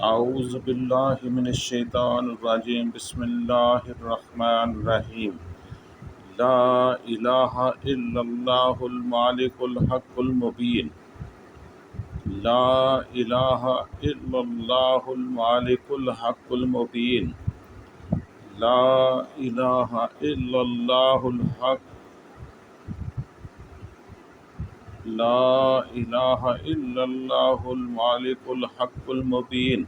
اعوذ باللہ من الشیطان الرجیم بسم اللہ الرحمن الرحیم لا الہ الا اللہ المالک الحق المبین لا الہ الا اللہ المالک الحق المبین لا الہ الا اللہ الحق لا الہ الا اللہ المالک الحق المبین۔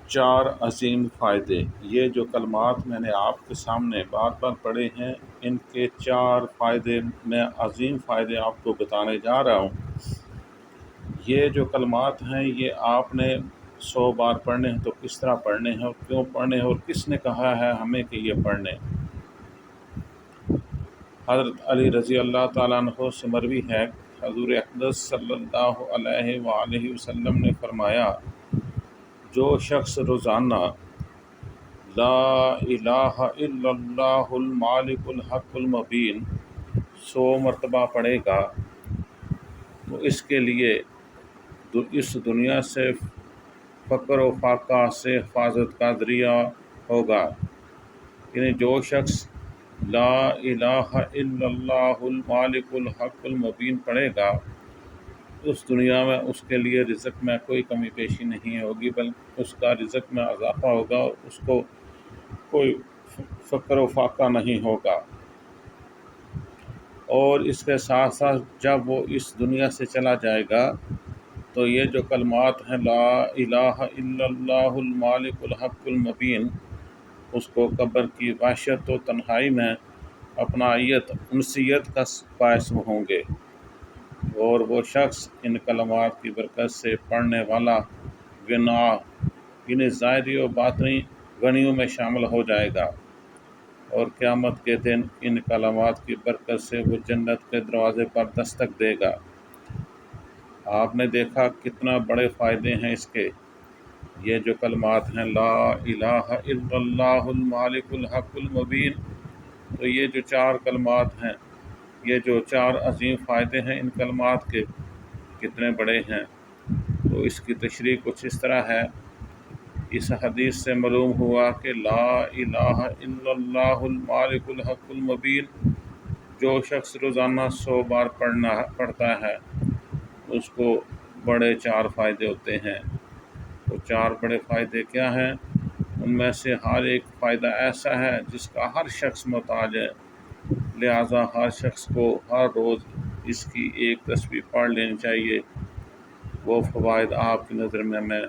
چار عظیم فائدے۔ یہ جو کلمات میں نے آپ کے سامنے بار بار پڑھے ہیں، ان کے چار فائدے، میں عظیم فائدے آپ کو بتانے جا رہا ہوں۔ یہ جو کلمات ہیں یہ آپ نے 100 بار پڑھنے ہیں، تو کس طرح پڑھنے ہیں اور کیوں پڑھنے ہیں اور کس نے کہا ہے ہمیں کہ یہ پڑھنے؟ حضرت علی رضی اللہ تعالیٰ عنہ سے مروی ہے، حضور اقدس صلی اللہ علیہ وآلہ وسلم نے فرمایا، جو شخص روزانہ لا الہ الا اللہ المالک الحق المبین 100 مرتبہ پڑھے گا تو اس کے لیے اس دنیا سے فقر و فاقہ سے حفاظت کا ذریعہ ہوگا۔ یعنی جو شخص لا الہ الا اللہ المالک الحق المبین پڑھے گا، اس دنیا میں اس کے لیے رزق میں کوئی کمی پیشی نہیں ہوگی، بلکہ اس کا رزق میں اضافہ ہوگا، اس کو کوئی فقر و فاقہ نہیں ہوگا۔ اور اس کے ساتھ ساتھ جب وہ اس دنیا سے چلا جائے گا تو یہ جو کلمات ہیں لا الہ الا اللہ المالک الحق المبین، اس کو قبر کی وحشت و تنہائی میں اپنائیت انسیت کا باعث ہوں گے، اور وہ شخص ان کلمات کی برکت سے پڑھنے والا گناہ یعنی ظاہری و باطنی غنیوں میں شامل ہو جائے گا، اور قیامت کے دن ان کلمات کی برکت سے وہ جنت کے دروازے پر دستک دے گا۔ آپ نے دیکھا کتنا بڑے فائدے ہیں اس کے۔ یہ جو کلمات ہیں لا الہ الا اللہ المالک الحق المبین، تو یہ جو چار کلمات ہیں، یہ جو چار عظیم فائدے ہیں ان کلمات کے، کتنے بڑے ہیں۔ تو اس کی تشریح کچھ اس طرح ہے۔ اس حدیث سے معلوم ہوا کہ لا الہ الا اللہ المالک الحق المبین جو شخص روزانہ 100 بار پڑھتا ہے، اس کو بڑے چار فائدے ہوتے ہیں۔ وہ چار بڑے فائدے کیا ہیں؟ ان میں سے ہر ایک فائدہ ایسا ہے جس کا ہر شخص محتاج ہے، لہٰذا ہر شخص کو ہر روز اس کی ایک تسبیح پڑھ لینی چاہیے۔ وہ فوائد آپ کی نظر میں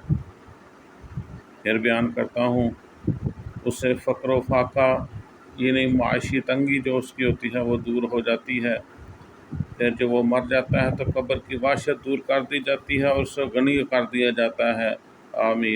پھر بیان کرتا ہوں۔ اس سے فقر و فاقہ یعنی معاشی تنگی جو اس کی ہوتی ہے وہ دور ہو جاتی ہے۔ پھر جب وہ مر جاتا ہے تو قبر کی وحشت دور کر دی جاتی ہے اور اسے غنی کر دیا جاتا ہے۔ آمین۔